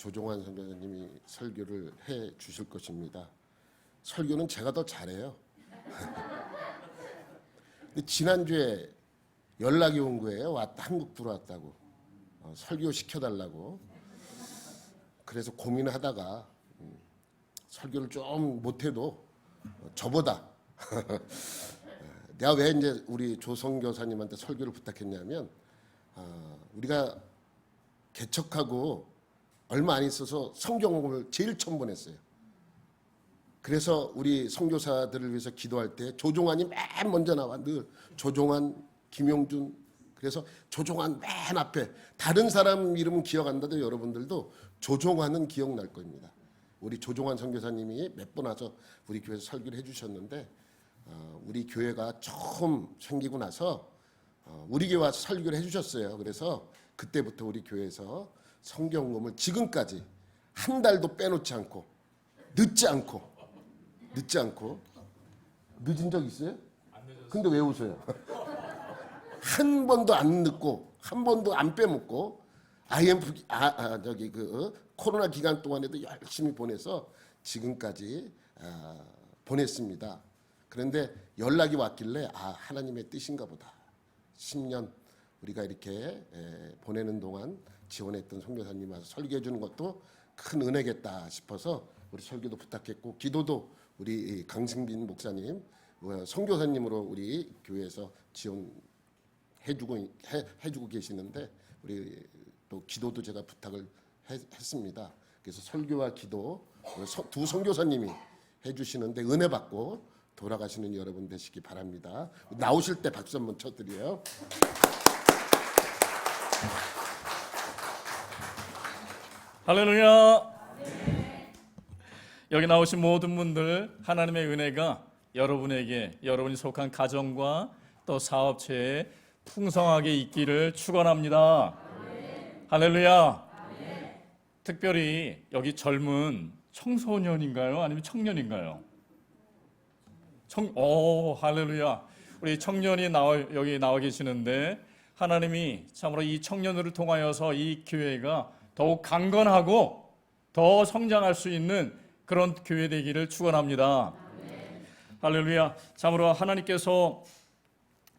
조종환 선교사님이 설교를 해 주실 것입니다. 설교는 제가 더 잘해요. 근데 지난주에 연락이 온 거예요. 한국 들어왔다고. 설교 시켜달라고. 그래서 고민하다가 설교를 좀 못해도 저보다 내가 왜 이제 우리 조성교사님한테 설교를 부탁했냐면 우리가 개척하고 얼마 안 있어서 성경을 제일 처음 보냈어요. 그래서 우리 선교사들을 위해서 기도할 때 조종환이 맨 먼저 나와. 늘 조종환, 김용준. 그래서 조종환 맨 앞에. 다른 사람 이름은 기억 안 나도 여러분들도 조종환은 기억날 겁니다. 우리 조종환 선교사님이 몇 번 와서 우리 교회에서 설교를 해주셨는데 우리 교회가 처음 생기고 나서 우리 교회 와서 설교를 해주셨어요. 그래서 그때부터 우리 교회에서 성경음을 지금까지 한 달도 빼놓지 않고 늦지 않고 늦은 적 있어요? 근데 왜 웃어요? 한 번도 안 늦고 한 번도 안 빼먹고 IMF 코로나 기간 동안에도 열심히 보내서 지금까지 보냈습니다. 그런데 연락이 왔길래 하나님의 뜻인가 보다. 10년 우리가 이렇게 보내는 동안 지원했던 선교사님 와서 설교해 주는 것도 큰 은혜겠다 싶어서 우리 설교도 부탁했고 기도도 우리 강승빈 목사님 선교사님으로 우리 교회에서 지원해주고 계시는데 우리 또 기도도 제가 부탁을 했습니다. 그래서 설교와 기도 두 선교사님이 해주시는데 은혜 받고 돌아가시는 여러분 되시기 바랍니다. 나오실 때 박수 한번 쳐드려요. 할렐루야. 여기 나오신 모든 분들 하나님의 은혜가 여러분에게 여러분이 속한 가정과 또 사업체에 풍성하게 있기를 축원합니다. 할렐루야. 특별히 여기 젊은 청소년인가요? 아니면 청년인가요? 할렐루야. 우리 청년이 여기 나와 계시는데 하나님이 참으로 이 청년들을 통하여서 이 교회가 더욱 강건하고 더 성장할 수 있는 그런 교회 되기를 축원합니다. 할렐루야. 참으로 하나님께서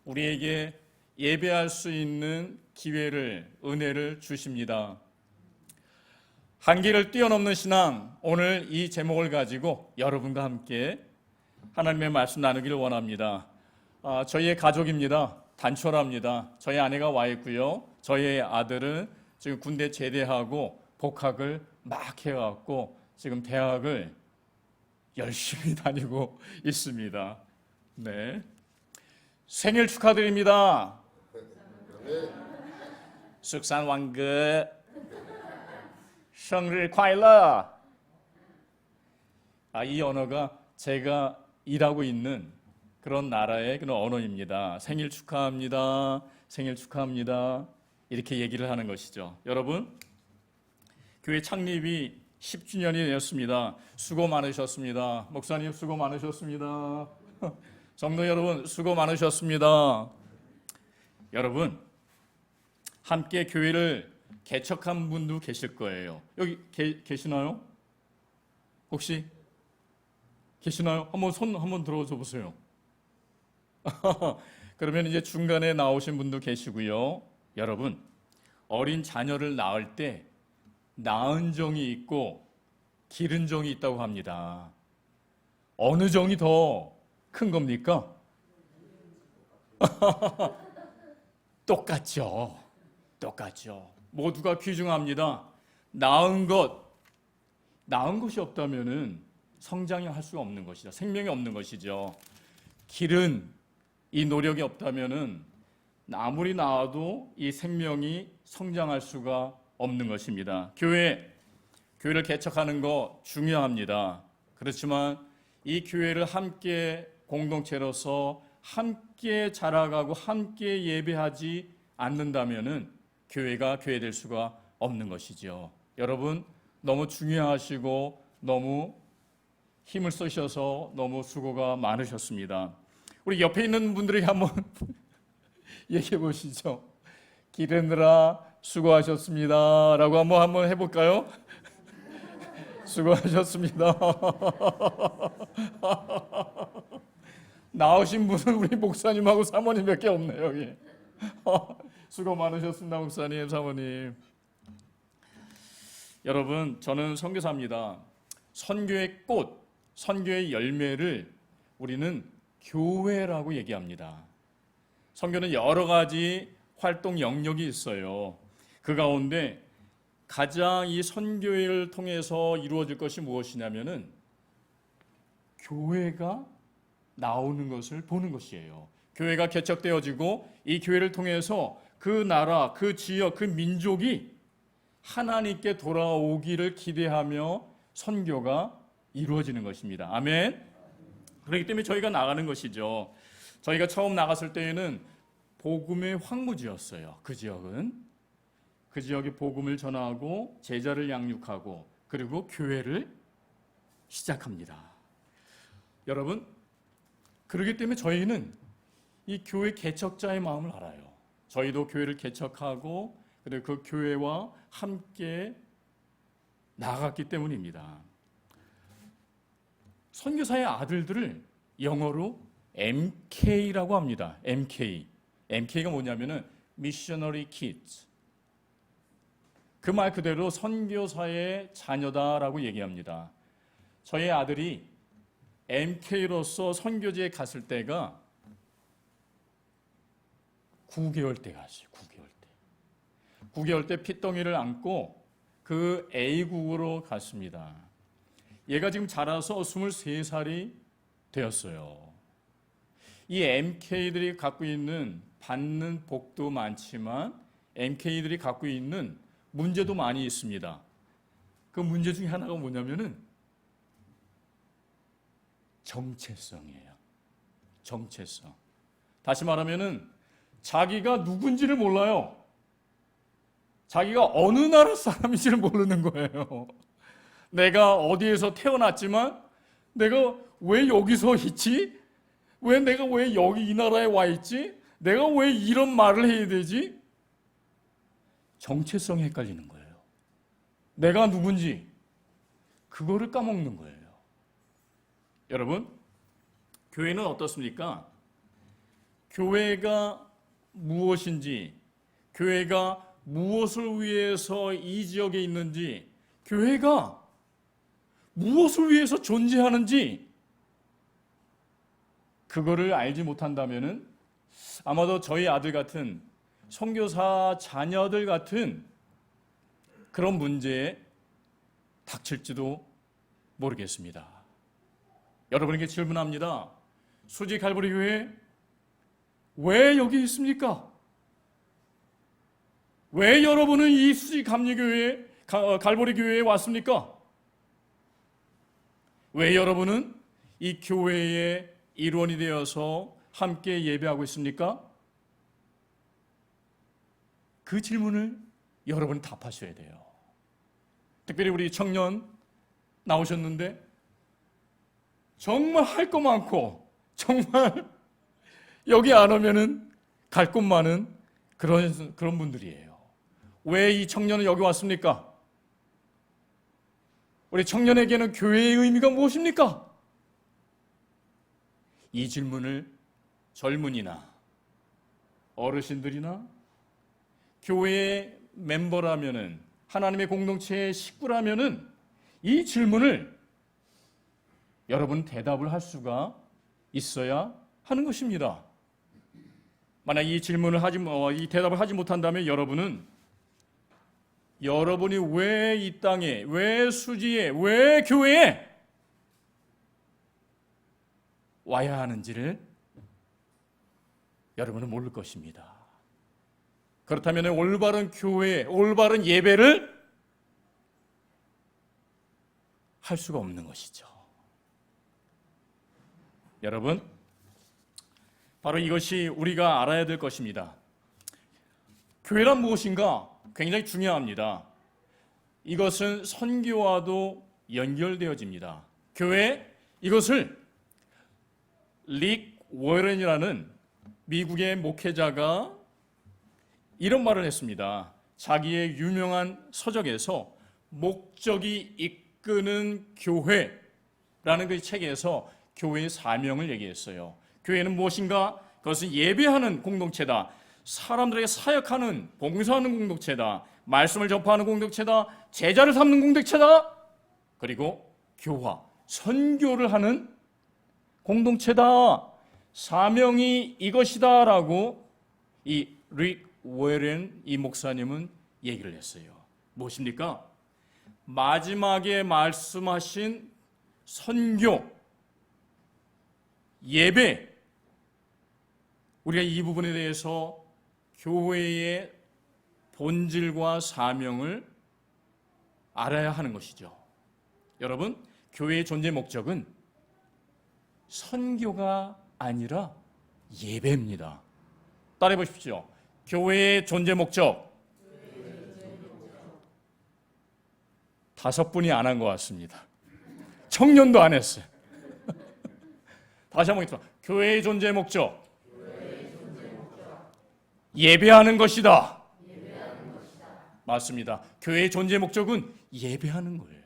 우리에게 예배할 수 있는 기회를 은혜를 주십니다. 한계를 뛰어넘는 신앙, 오늘 이 제목을 가지고 여러분과 함께 하나님의 말씀 나누기를 원합니다. 저희의 가족입니다. 단촐합니다. 저희 아내가 와 있고요. 저희 아들은 지금 군대 제대하고 복학을 막 해갖고 지금 대학을 열심히 다니고 있습니다. 네, 생일 축하드립니다. 숙산 왕그 생일 快乐. 이 언어가 제가 일하고 있는 그런 나라의 그런 언어입니다. 생일 축하합니다. 생일 축하합니다. 이렇게 얘기를 하는 것이죠. 여러분, 교회 창립이 10주년이 되었습니다. 수고 많으셨습니다. 목사님 수고 많으셨습니다. 성도 여러분 수고 많으셨습니다. 여러분, 함께 교회를 개척한 분도 계실 거예요. 여기 계시나요? 혹시 계시나요? 한번 손 한번 들어줘 보세요. 그러면 이제 중간에 나오신 분도 계시고요. 여러분, 어린 자녀를 낳을 때 낳은 정이 있고 기른 정이 있다고 합니다. 어느 정이 더 큰 겁니까? 똑같죠. 모두가 귀중합니다. 낳은 것이 없다면은 성장이 할 수가 없는 것이죠. 생명이 없는 것이죠. 기른 이 노력이 없다면은 아무리 낳아도 이 생명이 성장할 수가 없는 것입니다. 교회를 개척하는 거 중요합니다. 그렇지만 이 교회를 함께 공동체로서 함께 자라가고 함께 예배하지 않는다면은 교회가 교회될 수가 없는 것이죠. 여러분, 너무 중요하시고 너무 힘을 쓰셔서 너무 수고가 많으셨습니다. 우리 옆에 있는 분들에게 한번 얘기해 보시죠. 기르느라 수고하셨습니다 라고 한번 해볼까요? 수고하셨습니다. 나오신 분은 우리 목사님하고 사모님밖에 없네요. 여기. 수고 많으셨습니다. 목사님, 사모님. 여러분, 저는 선교사입니다. 선교의 꽃, 선교의 열매를 우리는 교회라고 얘기합니다. 선교는 여러 가지 활동 영역이 있어요. 그 가운데 가장 이 선교를 통해서 이루어질 것이 무엇이냐면은 교회가 나오는 것을 보는 것이에요. 교회가 개척되어지고 이 교회를 통해서 그 나라, 그 지역, 그 민족이 하나님께 돌아오기를 기대하며 선교가 이루어지는 것입니다. 아멘. 그렇기 때문에 저희가 나가는 것이죠. 저희가 처음 나갔을 때에는 복음의 황무지였어요. 그 지역은. 그 지역에 복음을 전하고 제자를 양육하고 그리고 교회를 시작합니다. 여러분, 그렇기 때문에 저희는 이 교회 개척자의 마음을 알아요. 저희도 교회를 개척하고 그리고 그 교회와 함께 나아갔기 때문입니다. 선교사의 아들들을 영어로 MK라고 합니다. MK. MK가 뭐냐면은 Missionary Kids. 그 말 그대로 선교사의 자녀다라고 얘기합니다. 저희 아들이 MK로서 선교지에 갔을 때가 9개월 때 갔어요. 9개월 때. 9개월 때 핏덩이를 안고 그 A국으로 갔습니다. 얘가 지금 자라서 23살이 되었어요. 이 MK들이 갖고 있는 받는 복도 많지만 MK들이 갖고 있는 문제도 많이 있습니다. 그 문제 중에 하나가 뭐냐면은 정체성이에요. 정체성. 다시 말하면은 자기가 누군지를 몰라요. 자기가 어느 나라 사람인지를 모르는 거예요. 내가 어디에서 태어났지만 내가 왜 여기서 있지? 내가 왜 여기 이 나라에 와 있지? 내가 왜 이런 말을 해야 되지? 정체성이 헷갈리는 거예요. 내가 누군지 그거를 까먹는 거예요. 여러분, 교회는 어떻습니까? 교회가 무엇인지, 교회가 무엇을 위해서 이 지역에 있는지, 교회가 무엇을 위해서 존재하는지 그거를 알지 못한다면은 아마도 저희 아들 같은 선교사 자녀들 같은 그런 문제에 닥칠지도 모르겠습니다. 여러분에게 질문합니다. 수지 갈보리 교회 왜 여기 있습니까? 왜 여러분은 이 수지 갈보리 교회에 왔습니까? 왜 여러분은 이 교회의 일원이 되어서 함께 예배하고 있습니까? 그 질문을 여러분이 답하셔야 돼요. 특별히 우리 청년 나오셨는데 정말 할 거 많고 정말 여기 안 오면은 갈 곳 많은 그런 분들이에요. 왜 이 청년은 여기 왔습니까? 우리 청년에게는 교회의 의미가 무엇입니까? 이 질문을 젊은이나 어르신들이나 교회의 멤버라면은 하나님의 공동체의 식구라면은 이 질문을 여러분 대답을 할 수가 있어야 하는 것입니다. 만약 이 대답을 하지 못한다면 여러분이 왜 이 땅에, 왜 수지에, 왜 교회에 와야 하는지를 여러분은 모를 것입니다. 그렇다면 올바른 교회, 올바른 예배를 할 수가 없는 것이죠. 여러분, 바로 이것이 우리가 알아야 될 것입니다. 교회란 무엇인가? 굉장히 중요합니다. 이것은 선교와도 연결되어집니다. 교회, 이것을 릭 워렌이라는 미국의 목회자가 이런 말을 했습니다. 자기의 유명한 서적에서 목적이 이끄는 교회라는 그 책에서 교회의 사명을 얘기했어요. 교회는 무엇인가? 그것은 예배하는 공동체다. 사람들에게 사역하는, 봉사하는 공동체다. 말씀을 전파하는 공동체다. 제자를 삼는 공동체다. 그리고 교화, 선교를 하는 공동체다. 사명이 이것이다라고 이 릭 워렌 이 목사님은 얘기를 했어요. 무엇입니까? 마지막에 말씀하신 선교, 예배, 우리가 이 부분에 대해서 교회의 본질과 사명을 알아야 하는 것이죠. 여러분, 교회의 존재 목적은 선교가 아니라 예배입니다. 따라해 보십시오. 교회의 존재 목적. 5분이 안 한 것 같습니다. 청년도 안 했어요. 다시 한번 해봅시다. 교회의 존재 목적. 예배하는 것이다. 맞습니다. 교회의 존재 목적은 예배하는 거예요.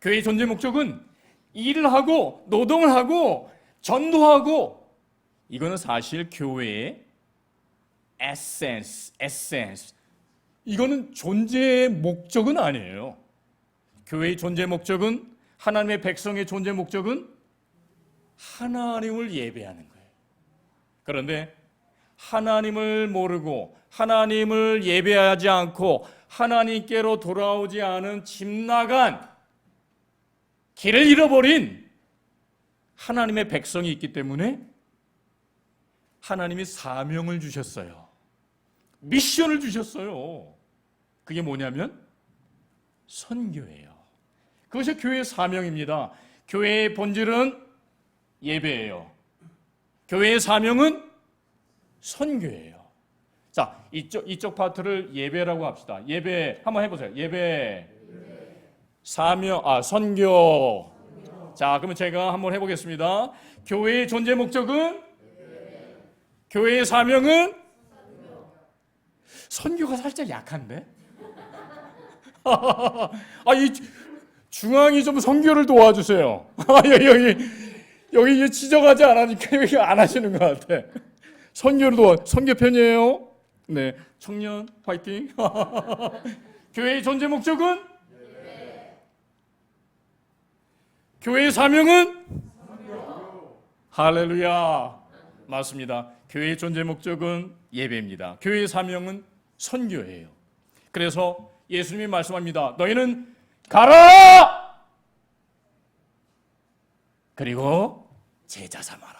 교회의 존재 목적은 일을 하고 노동을 하고 전도하고, 이거는 사실 교회의 에센스. 이거는 존재의 목적은 아니에요. 교회의 존재 목적은, 하나님의 백성의 존재 목적은 하나님을 예배하는 거예요. 그런데 하나님을 모르고 하나님을 예배하지 않고 하나님께로 돌아오지 않은 집 나간, 길을 잃어버린 하나님의 백성이 있기 때문에 하나님이 사명을 주셨어요. 미션을 주셨어요. 그게 뭐냐면 선교예요. 그것이 교회의 사명입니다. 교회의 본질은 예배예요. 교회의 사명은 선교예요. 자, 이쪽 파트를 예배라고 합시다. 예배 한번 해보세요. 예배, 사명, 선교. 자, 그러면 제가 한번 해보겠습니다. 교회의 존재 목적은, 교회의 사명은, 선교가 살짝 약한데? 이 중앙이 좀 선교를 도와주세요. 여기 지적하지 않으니까 여기 안 하시는 것 같아. 선교를 선교편이에요. 네, 청년 화이팅. 교회의 존재 목적은, 교회의 사명은, 할렐루야. 맞습니다. 교회의 존재 목적은 예배입니다. 교회의 사명은 선교예요. 그래서 예수님이 말씀합니다. 너희는 가라! 그리고 제자 삼아라.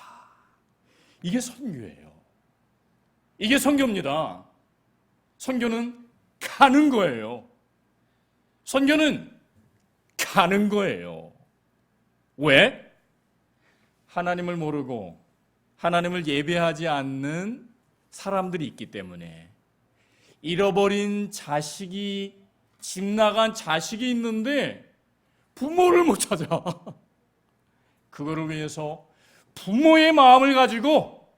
이게 선교예요. 이게 선교입니다. 선교는 가는 거예요. 선교는 가는 거예요. 왜? 하나님을 모르고 하나님을 예배하지 않는 사람들이 있기 때문에, 잃어버린 자식이, 집 나간 자식이 있는데 부모를 못 찾아. 그거를 위해서 부모의 마음을 가지고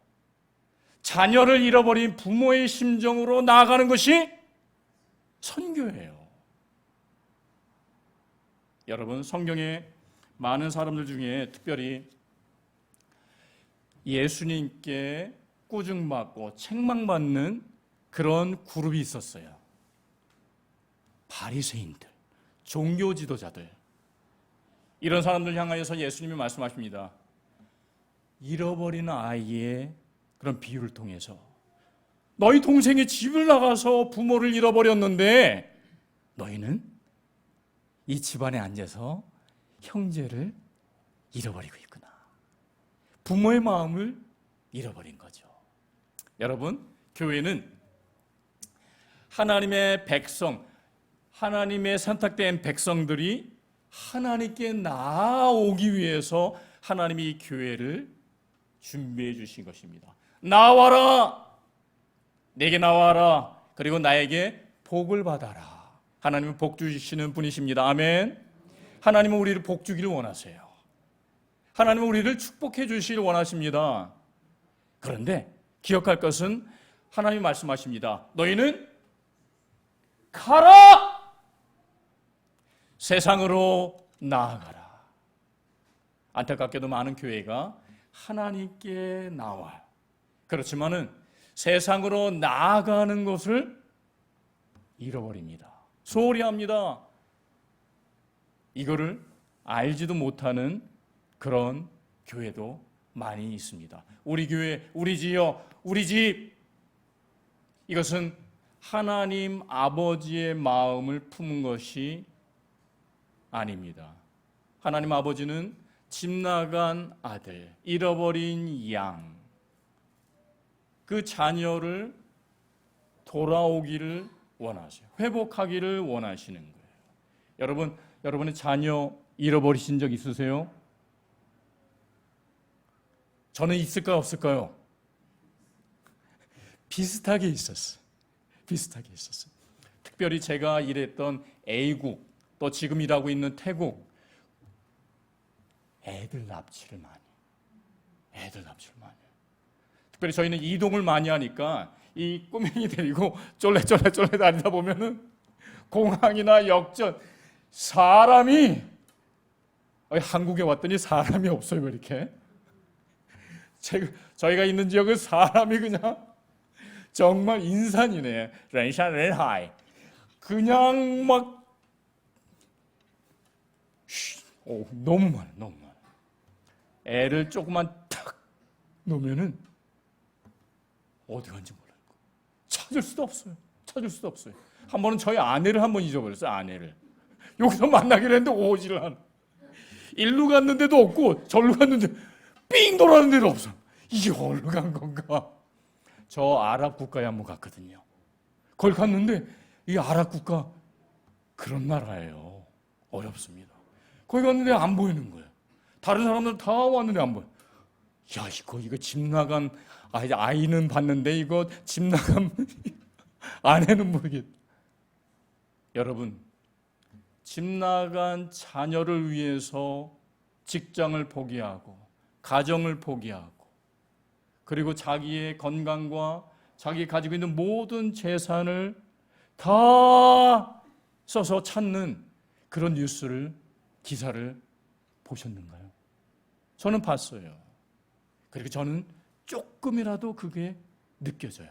자녀를 잃어버린 부모의 심정으로 나아가는 것이 선교예요. 여러분, 성경에 많은 사람들 중에 특별히 예수님께 꾸중받고 책망받는 그런 그룹이 있었어요. 바리새인들, 종교 지도자들. 이런 사람들 향하여서 예수님이 말씀하십니다. 잃어버린 아이의 그런 비유를 통해서, 너희 동생이 집을 나가서 부모를 잃어버렸는데 너희는 이 집안에 앉아서 형제를 잃어버리고 있구나. 부모의 마음을 잃어버린 거죠. 여러분, 교회는 하나님의 백성, 하나님의 선택된 백성들이 하나님께 나아오기 위해서 하나님이 이 교회를 준비해 주신 것입니다. 나와라, 내게 나와라, 그리고 나에게 복을 받아라. 하나님은 복 주시는 분이십니다. 아멘. 하나님은 우리를 복 주기를 원하세요. 하나님은 우리를 축복해 주시길 원하십니다. 그런데 기억할 것은, 하나님이 말씀하십니다. 너희는 가라! 세상으로 나아가라. 안타깝게도 많은 교회가 하나님께 나와요. 그렇지만은 세상으로 나아가는 것을 잃어버립니다. 소홀히 합니다. 이거를 알지도 못하는 그런 교회도 많이 있습니다. 우리 교회, 우리 지역, 우리 집, 이것은 하나님 아버지의 마음을 품은 것이 아닙니다. 하나님 아버지는 집 나간 아들, 잃어버린 양, 그 자녀를 돌아오기를 원하세요. 회복하기를 원하시는 거예요. 여러분의 자녀 잃어버리신 적 있으세요? 저는 있을까요, 없을까요? 비슷하게 있었어요. 특별히 제가 일했던 A국, 또 지금 일하고 있는 태국, 애들 납치를 많이 해요. 특별히 저희는 이동을 많이 하니까 이 꼬맹이 데리고 쫄래 다니다 보면은 공항이나 역전, 사람이 한국에 왔더니 사람이 없어요. 이렇게 저희가 있는 지역은 사람이 그냥 정말 인산이네. 렌샤 렌하이 그냥 막 너무 많아. 애를 조금만 탁 놓으면은 어디 간지 몰라요. 찾을 수도 없어요. 한 번은 저희 아내를 한 번 잊어버렸어요. 아내를 여기서 만나기로 했는데 오지를 않아. 일로 갔는데도 없고 절로 갔는데 삥 돌았는데도 없어. 이게 어디로 간 건가? 저 아랍 국가에 한번 갔거든요. 거기 갔는데 이 아랍 국가 그런 나라예요. 어렵습니다. 거기 갔는데 안 보이는 거예요. 다른 사람들 다 왔는데 안 보여. 야, 이거 집 나간 아이는 봤는데 이거 집 나간 아내는 모르겠다. 여러분, 집 나간 자녀를 위해서 직장을 포기하고 가정을 포기하고 그리고 자기의 건강과 자기 가지고 있는 모든 재산을 다 써서 찾는 그런 기사를 보셨는가요? 저는 봤어요. 그리고 저는 조금이라도 그게 느껴져요.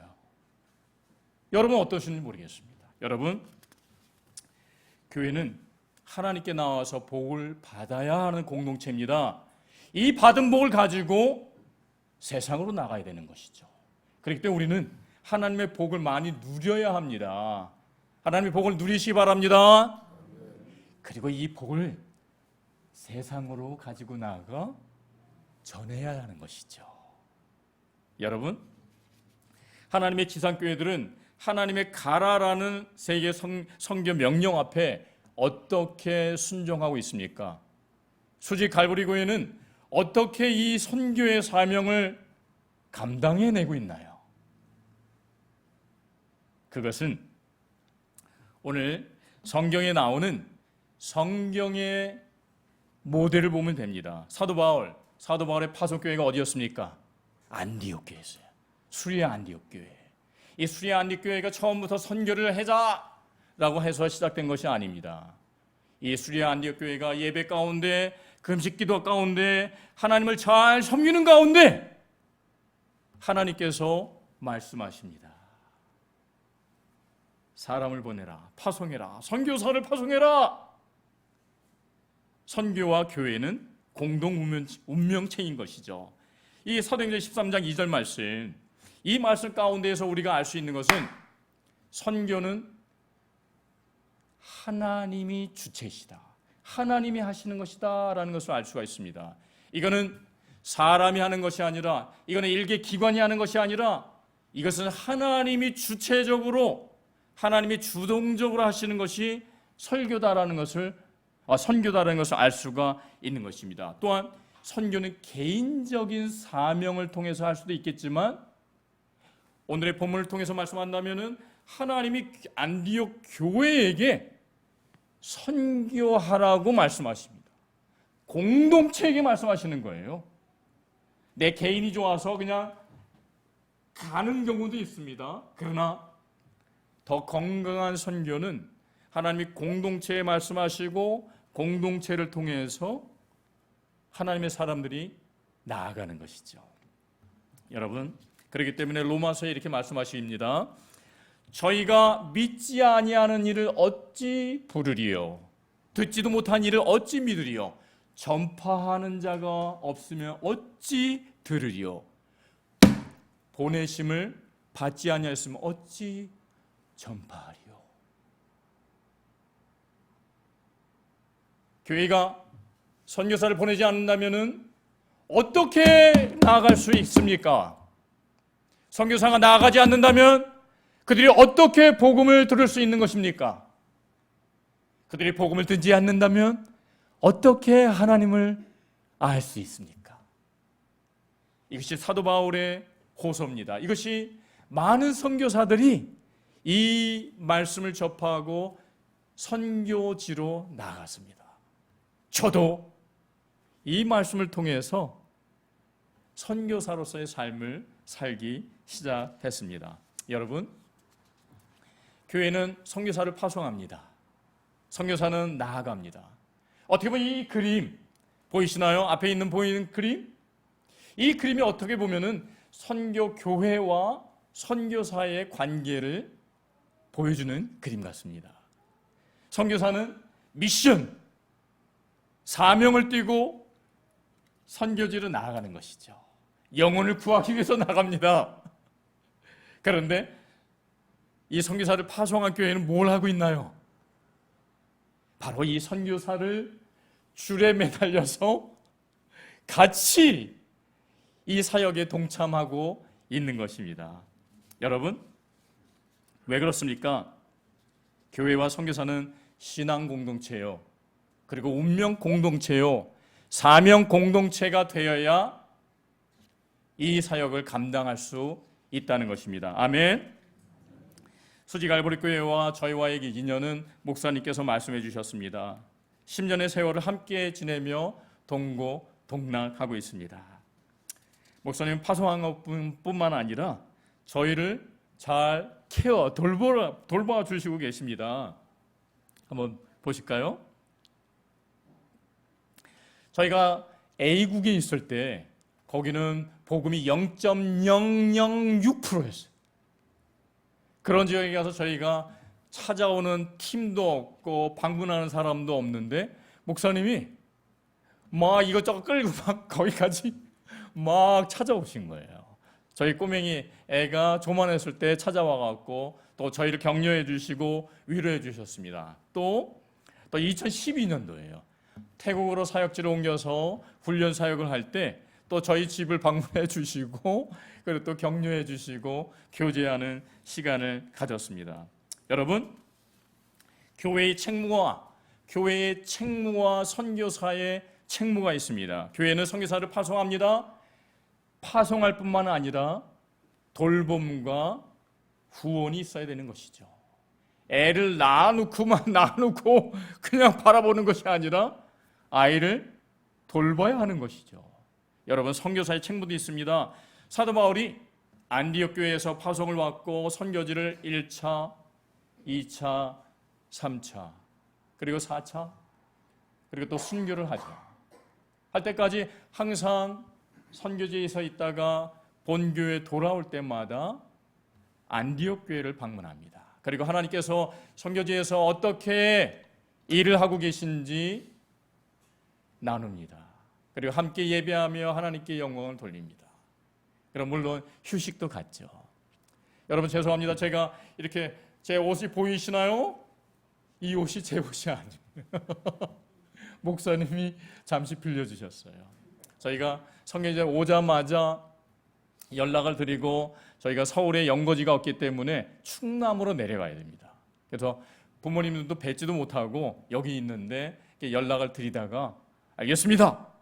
여러분 어떠신지 모르겠습니다. 여러분, 교회는 하나님께 나와서 복을 받아야 하는 공동체입니다. 이 받은 복을 가지고 세상으로 나가야 되는 것이죠. 그렇기 때문에 우리는 하나님의 복을 많이 누려야 합니다. 하나님의 복을 누리시기 바랍니다. 그리고 이 복을 세상으로 가지고 나가 전해야 하는 것이죠. 여러분, 하나님의 지상교회들은 하나님의 가라라는 세계 선교 명령 앞에 어떻게 순종하고 있습니까? 수지 갈보리 교회는 어떻게 이 선교의 사명을 감당해내고 있나요? 그것은 오늘 성경에 나오는 성경의 모델을 보면 됩니다. 사도 바울의 파송교회가 어디였습니까? 안디옥 교회였어요. 수리아 안디옥 교회. 이 수리아 안디옥 교회가 처음부터 선교를 하자라고 해서 시작된 것이 아닙니다. 이 수리아 안디옥 교회가 예배 가운데, 금식 기도 가운데, 하나님을 잘 섬기는 가운데 하나님께서 말씀하십니다. 사람을 보내라, 파송해라, 선교사를 파송해라. 선교와 교회는 공동 운명체인 것이죠. 이 사도행전 13장 2절 말씀, 이 말씀 가운데에서 우리가 알 수 있는 것은 선교는 하나님이 주체시다, 하나님이 하시는 것이다 라는 것을 알 수가 있습니다. 이거는 사람이 하는 것이 아니라, 이거는 일개 기관이 하는 것이 아니라, 이것은 하나님이 주체적으로, 하나님이 주동적으로 하시는 것이 선교다라는 것을 알 수가 있는 것입니다. 또한 선교는 개인적인 사명을 통해서 할 수도 있겠지만, 오늘의 본문을 통해서 말씀한다면은 하나님이 안디옥 교회에게 선교하라고 말씀하십니다. 공동체에게 말씀하시는 거예요. 내 개인이 좋아서 그냥 가는 경우도 있습니다. 그러나 더 건강한 선교는 하나님이 공동체에 말씀하시고 공동체를 통해서 하나님의 사람들이 나아가는 것이죠. 여러분, 그렇기 때문에 로마서에 이렇게 말씀하십니다. 저희가 믿지 아니하는 일을 어찌 부르리요? 듣지도 못한 일을 어찌 믿으리요? 전파하는 자가 없으면 어찌 들으리요? 보내심을 받지 아니하였으면 어찌 전파하리요? 교회가 선교사를 보내지 않는다면 어떻게 나아갈 수 있습니까? 선교사가 나아가지 않는다면 그들이 어떻게 복음을 들을 수 있는 것입니까? 그들이 복음을 듣지 않는다면 어떻게 하나님을 알 수 있습니까? 이것이 사도 바울의 호소입니다. 이것이 많은 선교사들이 이 말씀을 접하고 선교지로 나아갔습니다. 저도 이 말씀을 통해서 선교사로서의 삶을 살기 시작했습니다. 여러분, 교회는 선교사를 파송합니다. 선교사는 나아갑니다. 어떻게 보면 이 그림 보이시나요? 앞에 있는 보이는 그림? 이 그림이 어떻게 보면은 선교 교회와 선교사의 관계를 보여주는 그림 같습니다. 선교사는 미션, 사명을 띠고 선교지로 나아가는 것이죠. 영혼을 구하기 위해서 나갑니다. 그런데 이 선교사를 파송한 교회는 뭘 하고 있나요? 바로 이 선교사를 줄에 매달려서 같이 이 사역에 동참하고 있는 것입니다. 여러분, 왜 그렇습니까? 교회와 선교사는 신앙 공동체요, 그리고 운명 공동체요, 사명 공동체가 되어야 이 사역을 감당할 수 있다는 것입니다. 아멘. 수지 갈보리 교회와 저희와의 인연은 목사님께서 말씀해 주셨습니다. 10년의 세월을 함께 지내며 동고 동락하고 있습니다. 목사님 파송한 것뿐만 아니라 저희를 잘 돌봐 주시고 계십니다. 한번 보실까요? 저희가 A국에 있을 때 거기는 복음이 0.006%였어요. 그런 지역에 가서 저희가 찾아오는 팀도 없고 방문하는 사람도 없는데 목사님이 막 이것저것 끌고 막 거기까지 막 찾아오신 거예요. 저희 꼬맹이 애가 조만했을 때 찾아와 갖고 또 저희를 격려해 주시고 위로해 주셨습니다. 또 2012년도예요. 태국으로 사역지를 옮겨서 훈련 사역을 할 때 또 저희 집을 방문해 주시고 그리고 또 격려해 주시고 교제하는 시간을 가졌습니다. 여러분, 교회의 책무와 선교사의 책무가 있습니다. 교회는 선교사를 파송합니다. 파송할 뿐만 아니라 돌봄과 후원이 있어야 되는 것이죠. 애를 낳아놓고 그냥 바라보는 것이 아니라 아이를 돌봐야 하는 것이죠. 여러분, 선교사의 책무도 있습니다. 사도 바울이 안디옥 교회에서 파송을 받고 선교지를 1차, 2차, 3차, 그리고 4차, 그리고 또 순교를 하죠. 할 때까지 항상 선교지에 서 있다가 본교에 돌아올 때마다 안디옥 교회를 방문합니다. 그리고 하나님께서 선교지에서 어떻게 일을 하고 계신지 나눕니다. 그리고 함께 예배하며 하나님께 영광을 돌립니다. 그럼 물론 휴식도 갖죠. 여러분, 죄송합니다. 제가 이렇게 제 옷이 보이시나요? 이 옷이 제 옷이 아니에요. 목사님이 잠시 빌려주셨어요. 저희가 성경에 오자마자 연락을 드리고 저희가 서울에 연거지가 없기 때문에 충남으로 내려가야 됩니다. 그래서 부모님들도 뵙지도 못하고 여기 있는데 연락을 드리다가 알겠습니다,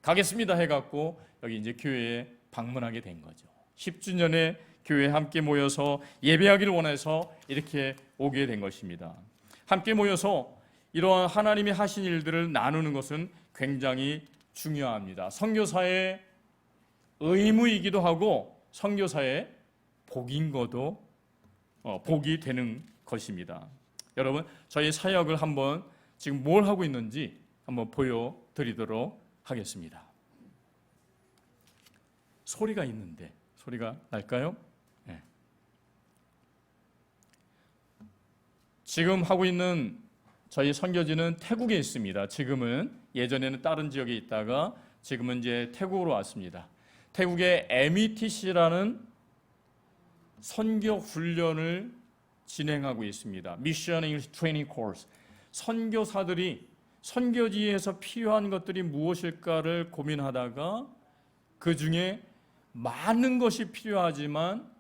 가겠습니다 해갖고 여기 이제 교회에 방문하게 된 거죠. 10주년에 교회에 함께 모여서 예배하기를 원해서 이렇게 오게 된 것입니다. 함께 모여서 이러한 하나님이 하신 일들을 나누는 것은 굉장히 중요합니다. 선교사의 의무이기도 하고 선교사의 복이 되는 것입니다. 여러분, 저희 사역을 한번 지금 뭘 하고 있는지 한번 보여드리도록 하겠습니다. 소리가 있는데 소리가 날까요? 네. 지금 하고 있는 저희 선교지는 태국에 있습니다. 지금은 예전에는 다른 지역에 있다가 지금은 이제 태국으로 왔습니다. 태국의 METC라는 선교 훈련을 진행하고 있습니다. Mission English Training Course. 선교사들이 선교지에서 필요한 것들이 무엇일까를 고민하다가 그 중에 많은 것이 필요하지만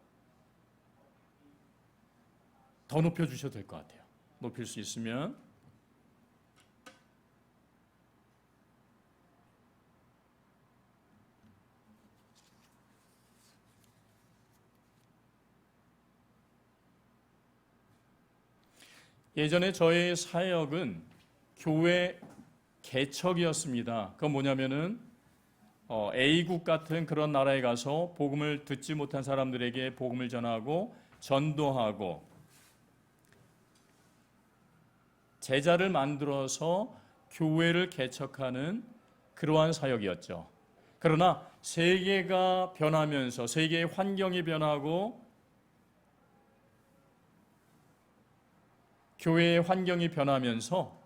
더 높여주셔도 될 것 같아요. 높일 수 있으면. 예전에 저의 사역은 교회 개척이었습니다. 그건 뭐냐면은 A국 같은 그런 나라에 가서 복음을 듣지 못한 사람들에게 복음을 전하고 전도하고 제자를 만들어서 교회를 개척하는 그러한 사역이었죠. 그러나 세계가 변하면서 세계의 환경이 변하고 교회의 환경이 변하면서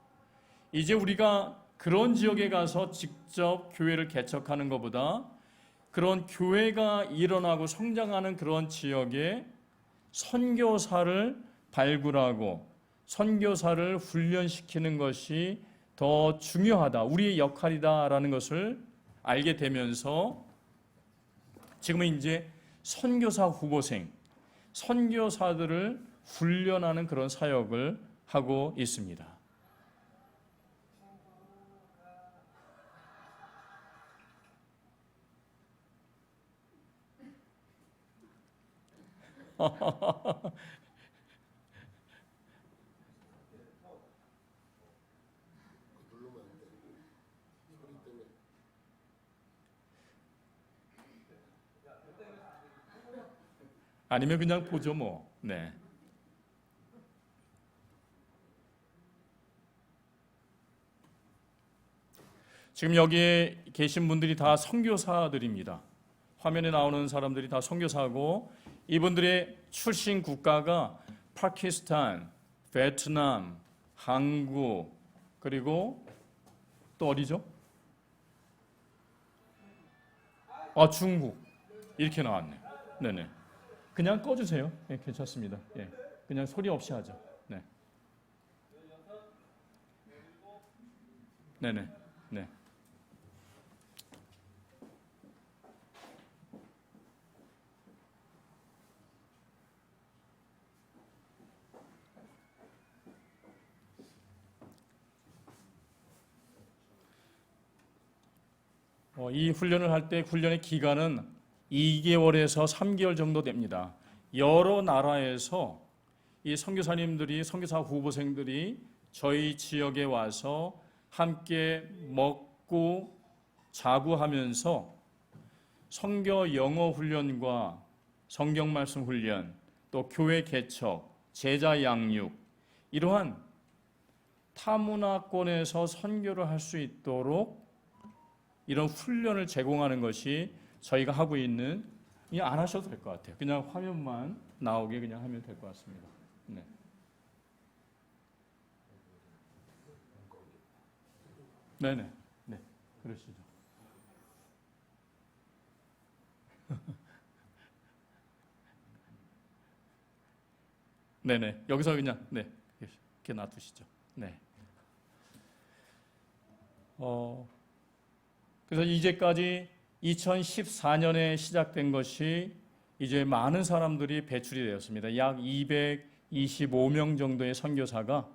이제 우리가 그런 지역에 가서 직접 교회를 개척하는 것보다 그런 교회가 일어나고 성장하는 그런 지역에 선교사를 발굴하고 선교사를 훈련시키는 것이 더 중요하다. 우리의 역할이다라는 것을 알게 되면서 지금은 이제 선교사 후보생, 선교사들을 훈련하는 그런 사역을 하고 있습니다. 아니면 그냥 보죠 뭐. 네. 지금 여기에 계신 분들이 다 선교사들입니다. 화면에 나오는 사람들이 다 선교사고 이분들의 출신 국가가 파키스탄, 베트남, 한국 그리고 또 어디죠? 중국 이렇게 나왔네요. 네네. 그냥 꺼주세요. 네, 괜찮습니다. 예, 그냥 소리 없이 하죠. 네. 네네. 네. 이 훈련을 할 때 훈련의 기간은 2개월에서 3개월 정도 됩니다. 여러 나라에서 이 선교사님들이 선교사 후보생들이 저희 지역에 와서 함께 먹고 자고 하면서 선교 영어 훈련과 성경 말씀 훈련, 또 교회 개척, 제자 양육 이러한 타문화권에서 선교를 할 수 있도록 이런 훈련을 제공하는 것이 저희가 하고 있는 그냥 안 하셔도 될 것 같아요. 그냥 화면만 나오게 그냥 하면 될 것 같습니다. 네. 네네. 네. 그러시죠. 네네. 여기서 그냥 네 이렇게 놔두시죠. 네. 그래서 이제까지 2014년에 시작된 것이 이제 많은 사람들이 배출이 되었습니다. 약 225명 정도의 선교사가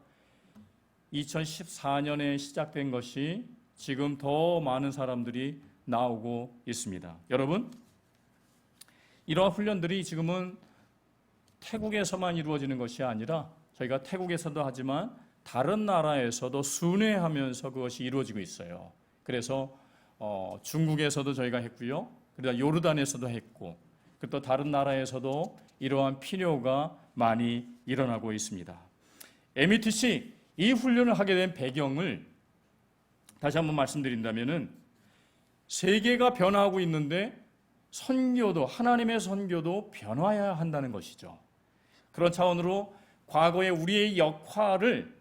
2014년에 시작된 것이 지금 더 많은 사람들이 나오고 있습니다. 여러분, 이러한 훈련들이 지금은 태국에서만 이루어지는 것이 아니라 저희가 태국에서도 하지만 다른 나라에서도 순회하면서 그것이 이루어지고 있어요. 그래서 중국에서도 저희가 했고요. 그러다 요르단에서도 했고, 또 다른 나라에서도 이러한 필요가 많이 일어나고 있습니다. METC 이 훈련을 하게 된 배경을 다시 한번 말씀드린다면은 세계가 변화하고 있는데 선교도, 하나님의 선교도 변화해야 한다는 것이죠. 그런 차원으로 과거의 우리의 역할을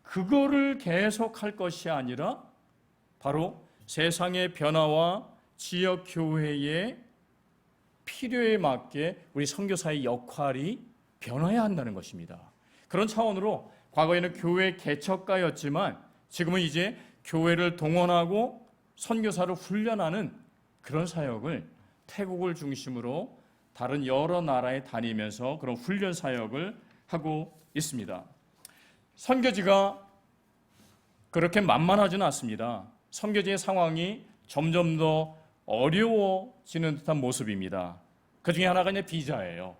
그거를 계속할 것이 아니라 바로 세상의 변화와 지역 교회의 필요에 맞게 우리 선교사의 역할이 변화해야 한다는 것입니다. 그런 차원으로 과거에는 교회 개척가였지만 지금은 이제 교회를 동원하고 선교사를 훈련하는 그런 사역을 태국을 중심으로 다른 여러 나라에 다니면서 그런 훈련 사역을 하고 있습니다. 선교지가 그렇게 만만하지는 않습니다. 선교지의 상황이 점점 더 어려워지는 듯한 모습입니다. 그 중에 하나가 이제 비자예요.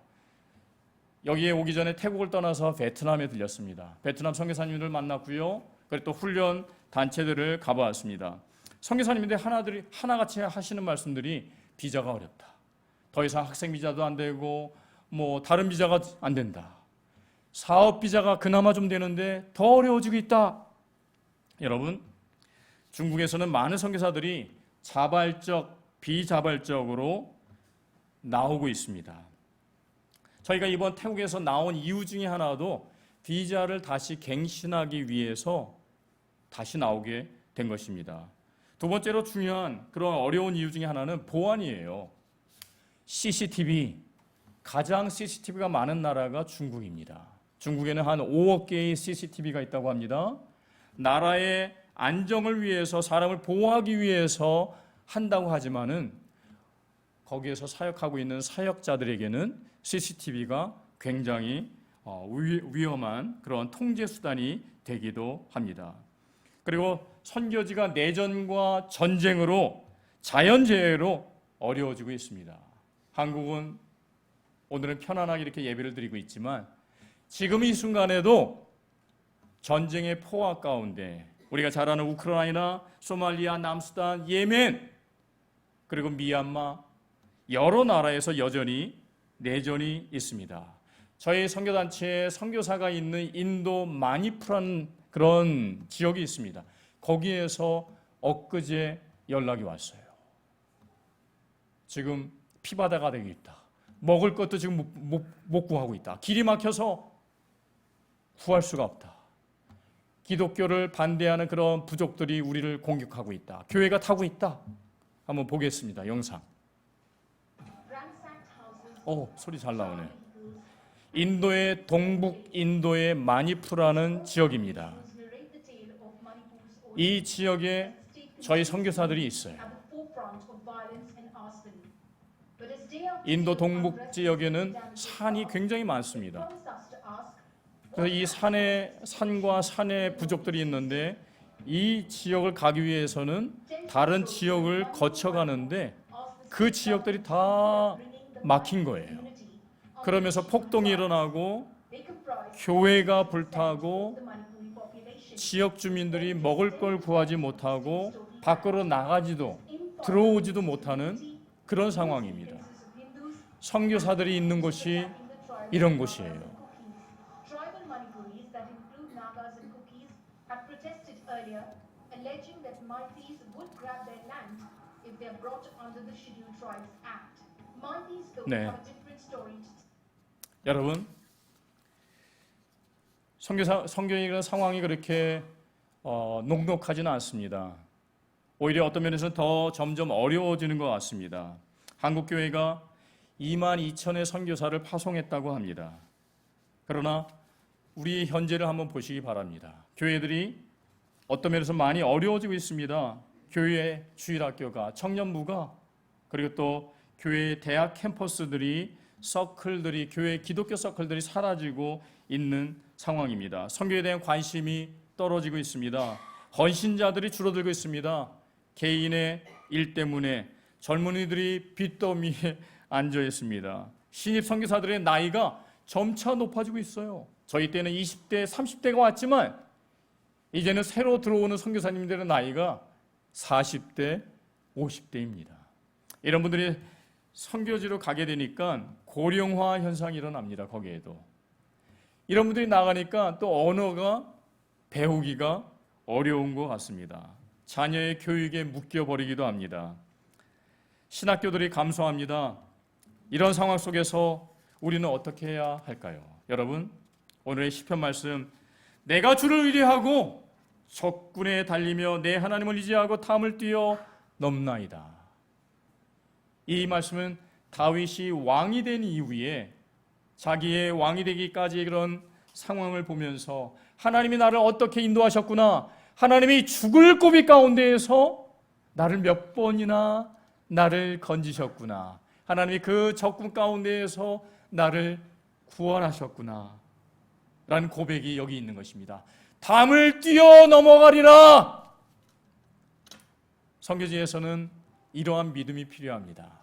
여기에 오기 전에 태국을 떠나서 베트남에 들렸습니다. 베트남 선교사님들 만났고요. 그리고 또 훈련 단체들을 가보았습니다. 선교사님들이 하나같이 하시는 말씀들이 비자가 어렵다. 더 이상 학생 비자도 안 되고 뭐 다른 비자가 안 된다. 사업 비자가 그나마 좀 되는데 더 어려워지고 있다. 여러분, 중국에서는 많은 선교사들이 자발적, 비자발적으로 나오고 있습니다. 저희가 이번 태국에서 나온 이유 중에 하나도 비자를 다시 갱신하기 위해서 다시 나오게 된 것입니다. 두 번째로 중요한 그런 어려운 이유 중에 하나는 보안이에요. CCTV, 가장 CCTV가 많은 나라가 중국입니다. 중국에는 한 5억 개의 CCTV가 있다고 합니다. 나라의 안정을 위해서, 사람을 보호하기 위해서 한다고 하지만은 거기에서 사역하고 있는 사역자들에게는 CCTV가 굉장히 위험한 그런 통제 수단이 되기도 합니다. 그리고 선교지가 내전과 전쟁으로, 자연재해로 어려워지고 있습니다. 한국은 오늘은 편안하게 이렇게 예배를 드리고 있지만 지금 이 순간에도 전쟁의 포화 가운데 우리가 잘 아는 우크라이나, 소말리아, 남수단, 예멘, 그리고 미얀마 여러 나라에서 여전히 내전이 있습니다. 저희 선교단체에 선교사가 있는 인도 마니푸라는 그런 지역이 있습니다. 거기에서 엊그제 연락이 왔어요. 지금 피바다가 되고 있다. 먹을 것도 지금 못 구하고 있다. 길이 막혀서 구할 수가 없다. 기독교를 반대하는 그런 부족들이 우리를 공격하고 있다. 교회가 타고 있다. 한번 보겠습니다. 영상. 소리 잘 나오네. 인도의 동북 인도의 마니푸라는 지역입니다. 이 지역에 저희 선교사들이 있어요. 인도 동북 지역에는 산이 굉장히 많습니다. 그래서 이 산과 산의 부족들이 있는데 이 지역을 가기 위해서는 다른 지역을 거쳐가는데 그 지역들이 다 막힌 거예요. 그러면서 폭동이 일어나고 교회가 불타고 지역 주민들이 먹을 걸 구하지 못하고 밖으로 나가지도 들어오지도 못하는 그런 상황입니다. 선교사들이 있는 곳이 이런 곳이에요. 네. 여러분, 선교의 상황이 그렇게 녹록하지는 않습니다. 오히려 어떤 면에서는 더 점점 어려워지는 것 같습니다. 한국교회가 22,000의 선교사를 파송했다고 합니다. 그러나 우리 현재를 한번 보시기 바랍니다. 교회들이 어떤 면에서 많이 어려워지고 있습니다. 교회 주일학교가, 청년부가, 그리고 또 교회 대학 캠퍼스들이, 서클들이, 교회 기독교 서클들이 사라지고 있는 상황입니다. 선교에 대한 관심이 떨어지고 있습니다. 헌신자들이 줄어들고 있습니다. 개인의 일 때문에 젊은이들이 빚더미에 앉아 있습니다. 신입 선교사들의 나이가 점차 높아지고 있어요. 저희 때는 20대, 30대가 왔지만 이제는 새로 들어오는 선교사님들의 나이가 40대, 50대입니다. 이런 분들이 선교지로 가게 되니까 고령화 현상이 일어납니다. 거기에도. 이런 분들이 나가니까 또 언어가 배우기가 어려운 것 같습니다. 자녀의 교육에 묶여버리기도 합니다. 신학교들이 감소합니다. 이런 상황 속에서 우리는 어떻게 해야 할까요? 여러분, 오늘의 시편 말씀, 내가 주를 의뢰하고 적군에 달리며 내 하나님을 의지하고 탐을 뛰어 넘나이다. 이 말씀은 다윗이 왕이 된 이후에 자기의 왕이 되기까지의 그런 상황을 보면서 하나님이 나를 어떻게 인도하셨구나, 하나님이 죽을 고비 가운데에서 나를 몇 번이나 나를 건지셨구나, 하나님이 그 적군 가운데에서 나를 구원하셨구나 라는 고백이 여기 있는 것입니다. 담을 뛰어 넘어가리라. 선교지에서는 이러한 믿음이 필요합니다.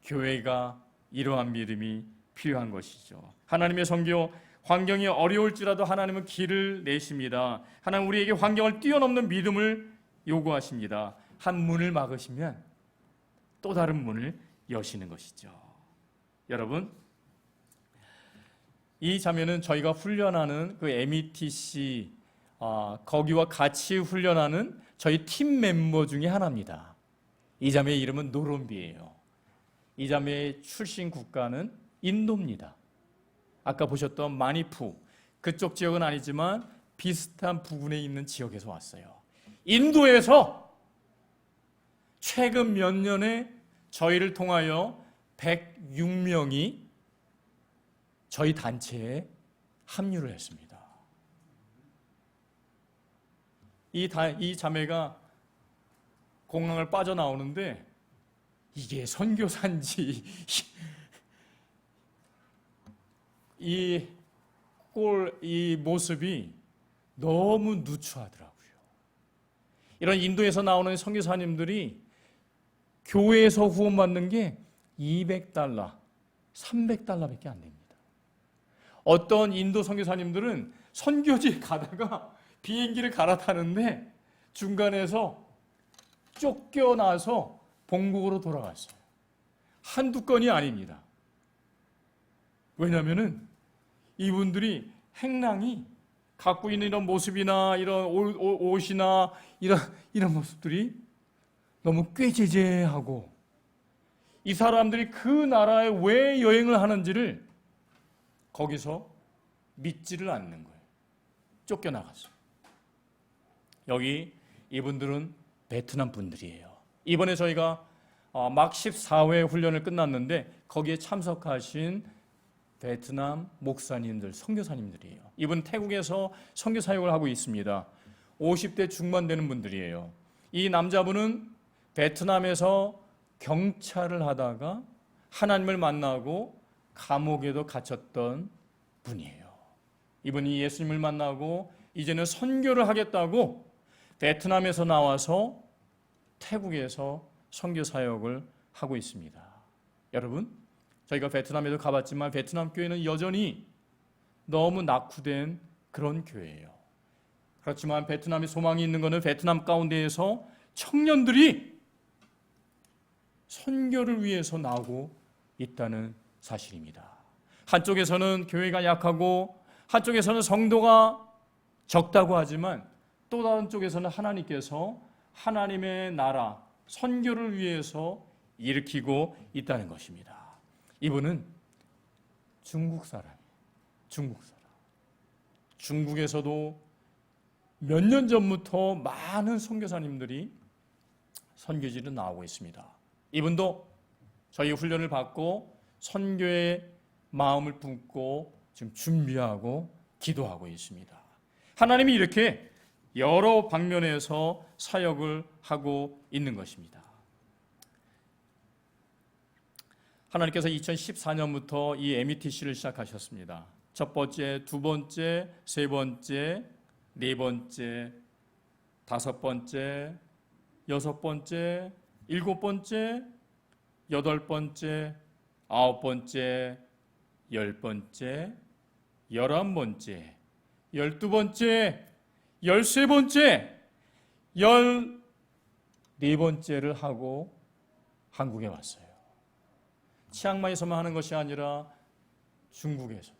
교회가 이러한 믿음이 필요한 것이죠. 하나님의 선교, 환경이 어려울지라도 하나님은 길을 내십니다. 하나님 우리에게 환경을 뛰어넘는 믿음을 요구하십니다. 한 문을 막으시면 또 다른 문을 여시는 것이죠. 여러분, 이 자매는 저희가 훈련하는 그 METC 거기와 같이 훈련하는 저희 팀 멤버 중에 하나입니다. 이 자매의 이름은 노롬비예요. 이 자매의 출신 국가는 인도입니다. 아까 보셨던 마니푸, 그쪽 지역은 아니지만 비슷한 부근에 있는 지역에서 왔어요. 인도에서 최근 몇 년에 저희를 통하여 106명이 저희 단체에 합류를 했습니다. 이 자매가 공항을 빠져나오는데 이게 선교사인지 이 모습이 너무 누추하더라고요. 이런 인도에서 나오는 선교사님들이 교회에서 후원받는 게 $200, $300밖에 안 됩니다. 어떤 인도 선교사님들은 선교지에 가다가 비행기를 갈아타는데 중간에서 쫓겨나서 본국으로 돌아갔어요. 한두 건이 아닙니다. 왜냐하면 이분들이 행랑이 갖고 있는 이런 모습이나 이런 옷이나 이런 모습들이 너무 꾀죄죄하고 이 사람들이 그 나라에 왜 여행을 하는지를 거기서 믿지를 않는 거예요. 쫓겨나갔어요. 여기 이분들은 베트남 분들이에요. 이번에 저희가 막 14회 훈련을 끝났는데 거기에 참석하신 베트남 목사님들, 선교사님들이에요. 이분 태국에서 선교 사역을 하고 있습니다. 50대 중반 되는 분들이에요. 이 남자분은 베트남에서 경찰을 하다가 하나님을 만나고 감옥에도 갇혔던 분이에요. 이분이 예수님을 만나고 이제는 선교를 하겠다고 베트남에서 나와서 태국에서 선교 사역을 하고 있습니다. 여러분, 저희가 베트남에도 가봤지만 베트남 교회는 여전히 너무 낙후된 그런 교회예요. 그렇지만 베트남에 소망이 있는 것은 베트남 가운데에서 청년들이 선교를 위해서 나오고 있다는 사실입니다. 한쪽에서는 교회가 약하고 한쪽에서는 성도가 적다고 하지만 또 다른 쪽에서는 하나님께서 하나님의 나라, 선교를 위해서 일으키고 있다는 것입니다. 이분은 중국 사람이에요. 중국 사람. 중국에서도 몇 년 전부터 많은 선교사님들이 선교지로 나오고 있습니다. 이분도 저희 훈련을 받고 선교의 마음을 품고 지금 준비하고 기도하고 있습니다. 하나님이 이렇게 여러 방면에서 사역을 하고 있는 것입니다. 하나님께서 2014년부터 이 METC를 시작하셨습니다. 첫 번째, 두 번째, 세 번째, 네 번째, 다섯 번째, 여섯 번째, 일곱 번째, 여덟 번째, 아홉 번째, 열 번째, 11번째, 12번째, 13번째, 14번째를 하고 한국에 왔어요. 치앙마이에서만 하는 것이 아니라 중국에서도,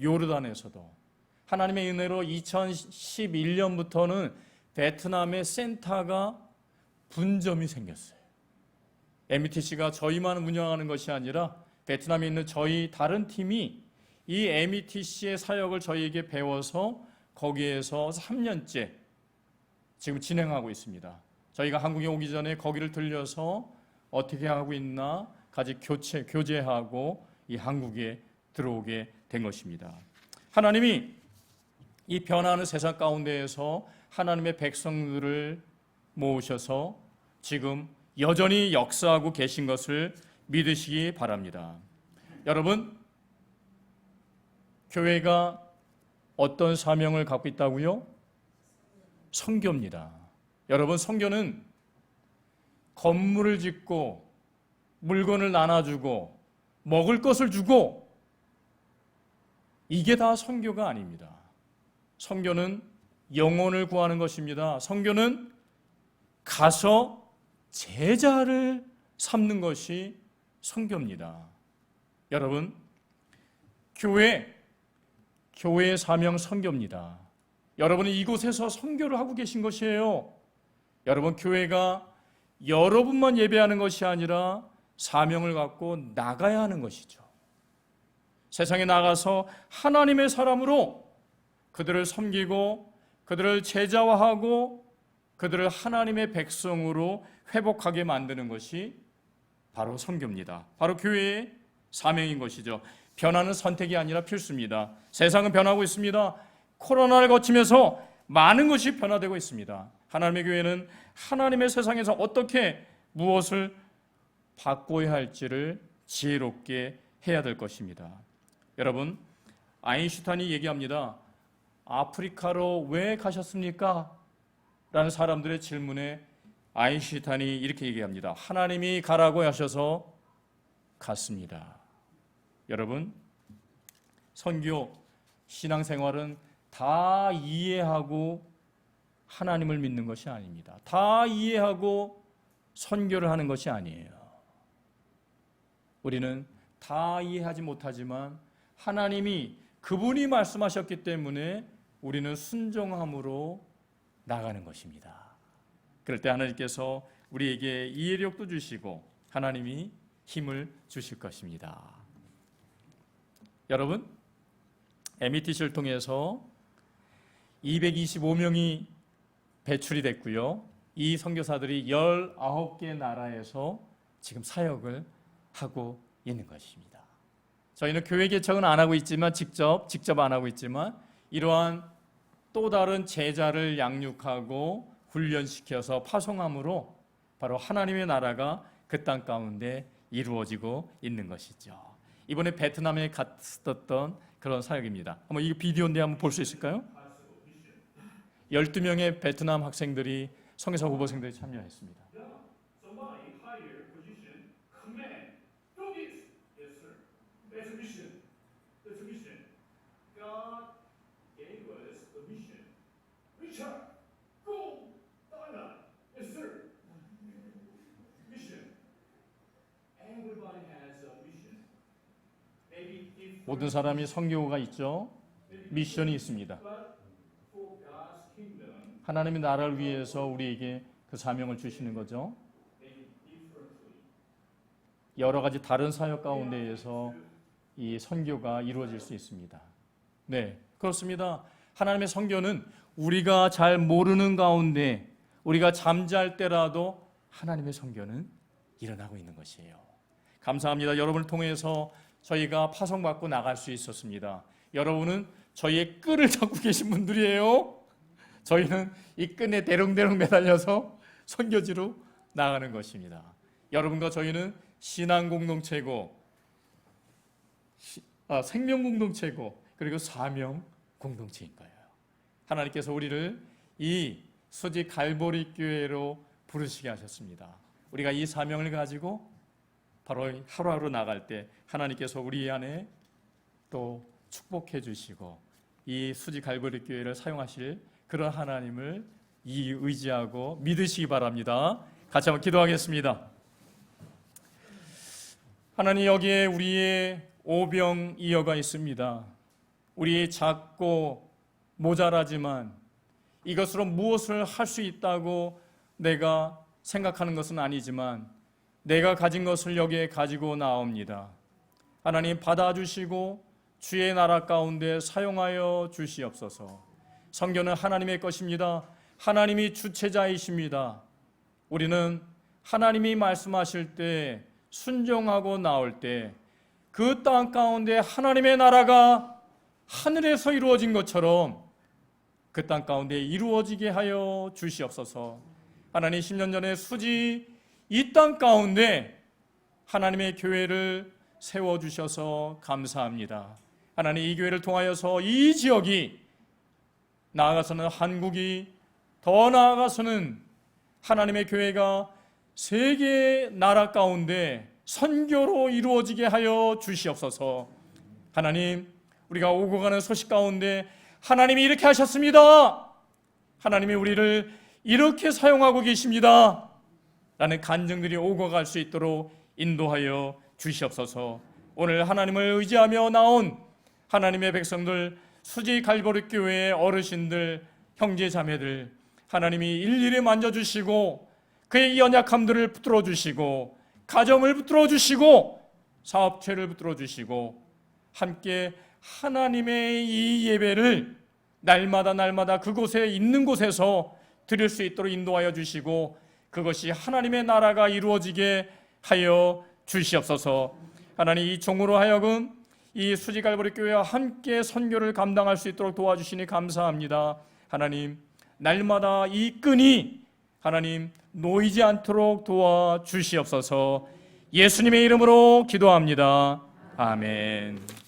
요르단에서도, 하나님의 은혜로 2011년부터는 베트남의 센터가 분점이 생겼어요. METC가 저희만 운영하는 것이 아니라 베트남에 있는 저희 다른 팀이 이 METC의 사역을 저희에게 배워서 거기에서 3년째 지금 진행하고 있습니다. 저희가 한국에 오기 전에 거기를 들려서 어떻게 하고 있나 같이 교제하고 이 한국에 들어오게 된 것입니다. 하나님이 이 변화하는 세상 가운데에서 하나님의 백성들을 모으셔서 지금 여전히 역사하고 계신 것을 믿으시기 바랍니다. 여러분, 교회가 어떤 사명을 갖고 있다고요? 선교입니다. 여러분, 선교는 건물을 짓고 물건을 나눠주고 먹을 것을 주고 이게 다 선교가 아닙니다. 선교는 영혼을 구하는 것입니다. 선교는 가서 제자를 삼는 것이 선교입니다. 여러분, 교회의 사명 선교입니다. 여러분이 이곳에서 선교를 하고 계신 것이에요. 여러분, 교회가 여러분만 예배하는 것이 아니라 사명을 갖고 나가야 하는 것이죠. 세상에 나가서 하나님의 사람으로 그들을 섬기고 그들을 제자화하고 그들을 하나님의 백성으로 회복하게 만드는 것이 바로 선교입니다. 바로 교회의 사명인 것이죠. 변화는 선택이 아니라 필수입니다. 세상은 변하고 있습니다. 코로나를 거치면서 많은 것이 변화되고 있습니다. 하나님의 교회는 하나님의 세상에서 어떻게 무엇을 바꿔야 할지를 지혜롭게 해야 될 것입니다. 여러분, 아인슈타인이 얘기합니다. 아프리카로 왜 가셨습니까? 라는 사람들의 질문에 아인슈타인이 이렇게 얘기합니다. 하나님이 가라고 하셔서 갔습니다. 여러분, 선교, 신앙생활은 다 이해하고 하나님을 믿는 것이 아닙니다. 다 이해하고 선교를 하는 것이 아니에요. 우리는 다 이해하지 못하지만 하나님이 그분이 말씀하셨기 때문에 우리는 순종함으로 나가는 것입니다. 그럴 때 하나님께서 우리에게 이해력도 주시고 하나님이 힘을 주실 것입니다. 여러분, METC를 통해서 225명이 배출이 됐고요. 이 선교사들이 19개 나라에서 지금 사역을 하고 있는 것입니다. 저희는 교회 개척은 안 하고 있지만 직접 안 하고 있지만 이러한 또 다른 제자를 양육하고 훈련시켜서 파송함으로 바로 하나님의 나라가 그 땅 가운데 이루어지고 있는 것이죠. 이번에 베트남에 갔었던 그런 사역입니다. 한번 이 비디오인데 한번 볼 수 있을까요? 12명의 베트남 학생들이 성교사 후보생들이 참여했습니다. 모든 사람이 선교가 있죠. 미션이 있습니다. 하나님의 나라를 위해서 우리에게 그 사명을 주시는 거죠. 여러 가지 다른 사역 가운데에서 이 선교가 이루어질 수 있습니다. 네, 그렇습니다. 하나님의 선교는 우리가 잘 모르는 가운데 우리가 잠잘 때라도 하나님의 선교는 일어나고 있는 것이에요. 감사합니다. 여러분을 통해서 저희가 파송받고 나갈 수 있었습니다. 여러분은 저희의 끈을 잡고 계신 분들이에요. 저희는 이 끈에 대롱대롱 매달려서 선교지로 나가는 것입니다. 여러분과 저희는 신앙 공동체고 생명 공동체고 그리고 사명 공동체인 거예요. 하나님께서 우리를 이 수지 갈보리 교회로 부르시게 하셨습니다. 우리가 이 사명을 가지고 바로 하루하루 나갈 때 하나님께서 우리 안에 또 축복해 주시고 이 수지 갈보리 교회를 사용하실 그런 하나님을 의지하고 믿으시기 바랍니다. 같이 한번 기도하겠습니다. 하나님, 여기에 우리의 오병이어가 있습니다. 우리의 작고 모자라지만 이것으로 무엇을 할 수 있다고 내가 생각하는 것은 아니지만 내가 가진 것을 여기에 가지고 나옵니다. 하나님 받아주시고 주의 나라 가운데 사용하여 주시옵소서. 성경은 하나님의 것입니다. 하나님이 주체자이십니다. 우리는 하나님이 말씀하실 때 순종하고 나올 때 그 땅 가운데 하나님의 나라가 하늘에서 이루어진 것처럼 그 땅 가운데 이루어지게 하여 주시옵소서. 하나님 10년 전에 수지 이 땅 가운데 하나님의 교회를 세워주셔서 감사합니다. 하나님 이 교회를 통하여서 이 지역이 나아가서는 한국이 더 나아가서는 하나님의 교회가 세계 나라 가운데 선교로 이루어지게 하여 주시옵소서. 하나님 우리가 오고 가는 소식 가운데 하나님이 이렇게 하셨습니다. 하나님이 우리를 이렇게 사용하고 계십니다. 라는 간증들이 오고 갈 수 있도록 인도하여 주시옵소서. 오늘 하나님을 의지하며 나온 하나님의 백성들, 수지 갈보리 교회의 어르신들, 형제 자매들, 하나님이 일일이 만져주시고 그의 연약함들을 붙들어 주시고 가정을 붙들어 주시고 사업체를 붙들어 주시고 함께 하나님의 이 예배를 날마다 그곳에 있는 곳에서 드릴 수 있도록 인도하여 주시고 그것이 하나님의 나라가 이루어지게 하여 주시옵소서. 하나님 이 종으로 하여금 이 수지갈보리 교회와 함께 선교를 감당할 수 있도록 도와주시니 감사합니다. 하나님 날마다 이 끈이 하나님 놓이지 않도록 도와주시옵소서. 예수님의 이름으로 기도합니다. 아멘.